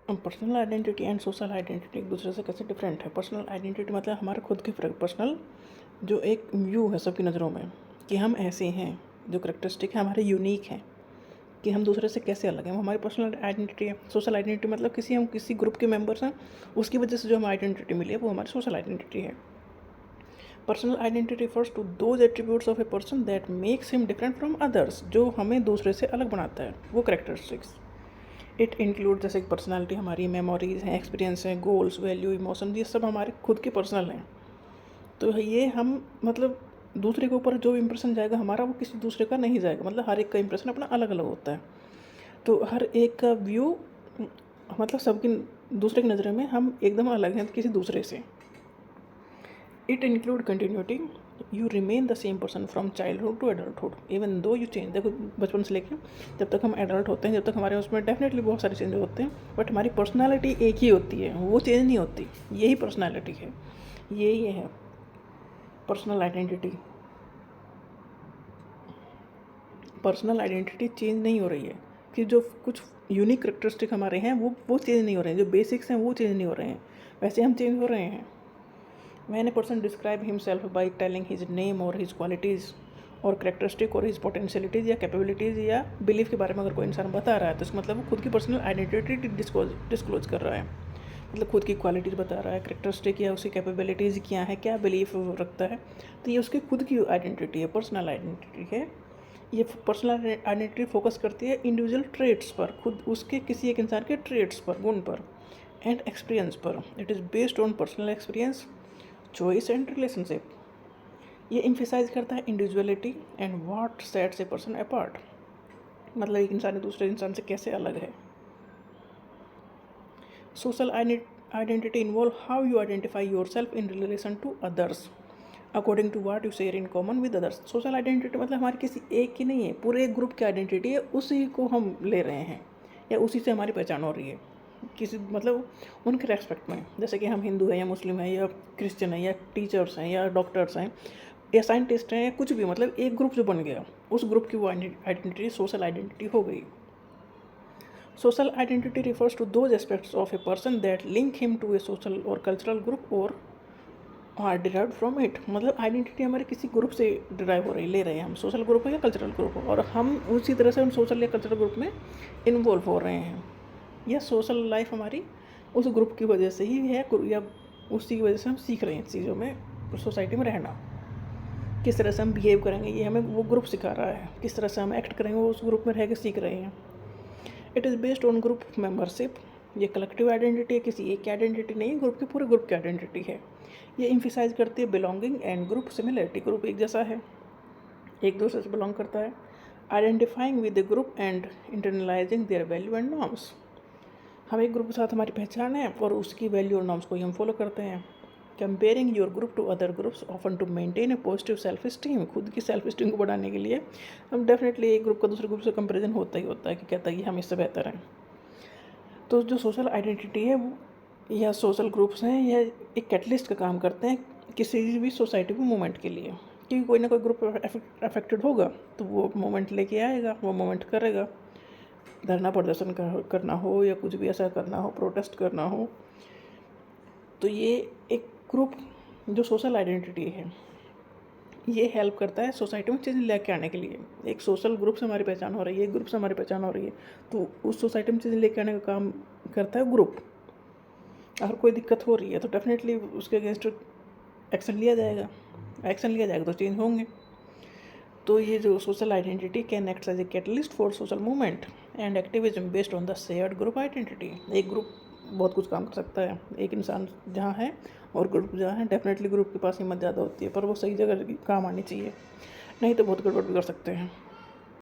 Personal identity and social identity एक दूसरे से कैसे डिफरेंट है। पर्सनल आइडेंटिटी मतलब हमारे खुद के पर्सनल जो एक व्यू है सबकी नज़रों में कि हम ऐसे हैं, जो करेक्टरिस्टिक है हमारे यूनिक हैं, कि हम दूसरे से कैसे अलग हैं, वो हमारी पर्सनल आइडेंटिटी है। सोशल आइडेंटिटी मतलब हम किसी ग्रुप के मेंबर्स हैं, उसकी वजह से जो हमें आइडेंटिटी मिली है वो हमारी सोशल आइडेंटिटी है। Personal identity refers to those attributes of a person that makes him different from others, जो हमें दूसरे से अलग बनाता है, वो करेक्टरिस्टिक्स। इट इंक्लूड जैसे कि पर्सनैलिटी हमारी मेमोरीज हैं, एक्सपीरियंस हैं, गोल्स, वैल्यू, इमोशन, ये सब हमारे खुद के पर्सनल हैं। तो ये हम मतलब दूसरे के ऊपर जो इंप्रेशन जाएगा हमारा वो किसी दूसरे का नहीं जाएगा, मतलब हर एक का इंप्रेशन अपना अलग अलग होता है। तो हर एक का व्यू मतलब सबकी दूसरे की नज़र में हम एकदम अलग हैं किसी दूसरे से। It include continuity, you remain the same person from childhood to adulthood even though you change. देखो बचपन से लेके जब तक हम एडल्ट होते हैं, जब तक हमारे उसमें डेफिनेटली बहुत सारे चेंज होते हैं, बट हमारी पर्सनालिटी एक ही होती है, वो चेंज नहीं होती। यही पर्सनालिटी है, यही है personal identity. Personal identity change नहीं हो रही है कि जो कुछ यूनिक करेक्टरिस्टिक हमारे हैं वो चेंज नहीं हो रहे हैं, जो बेसिक्स हैं वो चेंज नहीं हो रहे हैं, वैसे हम चेंज हो रहे हैं। When a person describe himself by telling his name or his qualities और करेक्टरिस्टिक और हिज पोटेंशियलिटीज़ या कैपेबिलिटीज़ या बिलीफ के बारे में अगर कोई इंसान बता रहा है तो इसका मतलब वो खुद की पर्सनल आइडेंटिटी डिस्क्लोज कर रहा है, मतलब खुद की क्वालिटीज़ बता रहा है, करेक्टरिस्टिक या उसकी कैपेबिलिटीज़ क्या है, क्या बिलीफ रखता है, तो ये उसकी खुद की आइडेंटिटी है, पर्सनल आइडेंटिटी है। ये पर्सनल आइडेंटिटी फोकस करती है इंडिविजुअल ट्रेट्स पर, खुद उसके किसी एक इंसान के ट्रेट्स पर, गुण पर, एंड एक्सपीरियंस पर। It is based on personal experience, choice and relationship. ये इम्फेसाइज करता है individuality and what sets a person apart, मतलब एक इंसान दूसरे इंसान से कैसे अलग है। Social identity involve how you identify yourself in relation to others according to what you share in common with others. Social identity मतलब हमारी किसी एक की नहीं है, पूरे एक ग्रुप की आइडेंटिटी है, उसी को हम ले रहे हैं या उसी से हमारी पहचान हो रही है किसी मतलब उनके रेस्पेक्ट में। जैसे कि हम हिंदू हैं या मुस्लिम हैं या क्रिश्चियन हैं या टीचर्स हैं या डॉक्टर्स हैं या साइंटिस्ट हैं या कुछ भी, मतलब एक ग्रुप जो बन गया उस ग्रुप की वो आइडेंटिटी सोशल आइडेंटिटी हो गई। Social identity refers to those aspects of a person that link him to a social और कल्चरल ग्रुप और आर डिराइव्ड फ्रॉम इट, मतलब आइडेंटिटी हमारे किसी ग्रुप से डिराइव हो रही, ले रहे हैं हम, सोशल ग्रुप हो या कल्चरल ग्रुप हो, और हम उसी तरह से हम सोशल या कल्चरल ग्रुप में इन्वॉल्व हो रहे हैं, या सोशल लाइफ हमारी उस ग्रुप की वजह से ही है या उसी की वजह से हम सीख रहे हैं चीज़ों में, सोसाइटी में रहना, किस तरह से हम बिहेव करेंगे ये हमें वो ग्रुप सिखा रहा है, किस तरह से हम एक्ट करेंगे वो उस ग्रुप में रह के सीख रहे हैं। It is based on group membership, ये कलेक्टिव आइडेंटिटी है, किसी एक की आइडेंटिटी नहीं है, ग्रुप की पूरे ग्रुप की आइडेंटिटी है। ये इम्फिसाइज करती है belonging and group similarity, group एक जैसा है, एक दूसरे से बिलोंग करता है। Identifying with the group and internalising their value and norms, हम एक ग्रुप के साथ हमारी पहचान है और उसकी वैल्यू और नॉर्म्स को ही हम फॉलो करते हैं। Comparing your group to other groups often to maintain a positive self esteem, खुद की सेल्फ स्टीम को बढ़ाने के लिए हम डेफिनेटली एक ग्रुप का दूसरे ग्रुप से कंपेरिजन होता ही होता है कि कहता है कि हम इससे बेहतर हैं। तो जो सोशल आइडेंटिटी है वो या सोशल ग्रुप्स हैं यह एक कैटलिस्ट का काम करते हैं किसी भी सोसाइटी में मूवमेंट के लिए, क्योंकि कोई ना कोई ग्रुप अफेक्टेड होगा तो वो मूवमेंट लेके आएगा, वो मूवमेंट करेगा, धरना प्रदर्शन करना हो या कुछ भी ऐसा करना हो, प्रोटेस्ट करना हो। तो ये एक ग्रुप जो सोशल आइडेंटिटी है ये हेल्प करता है सोसाइटी में चेंज लेके आने के लिए। एक सोशल ग्रुप से हमारी पहचान हो रही है, एक ग्रुप से हमारी पहचान हो रही है, तो उस सोसाइटी में चेंज लेके आने का काम करता है ग्रुप। अगर कोई दिक्कत हो रही है तो डेफिनेटली उसके अगेंस्ट एक्शन लिया जाएगा तो चेंज होंगे। तो ये जो social identity can act as a catalyst for social movement and activism based on the shared group identity. एक ग्रुप बहुत कुछ काम कर सकता है, एक इंसान जहाँ है और ग्रुप जहाँ है, डेफिनेटली ग्रुप के पास हिम्मत ज़्यादा होती है, पर वो सही जगह काम आनी चाहिए, नहीं तो बहुत गड़बड़ भी कर सकते हैं।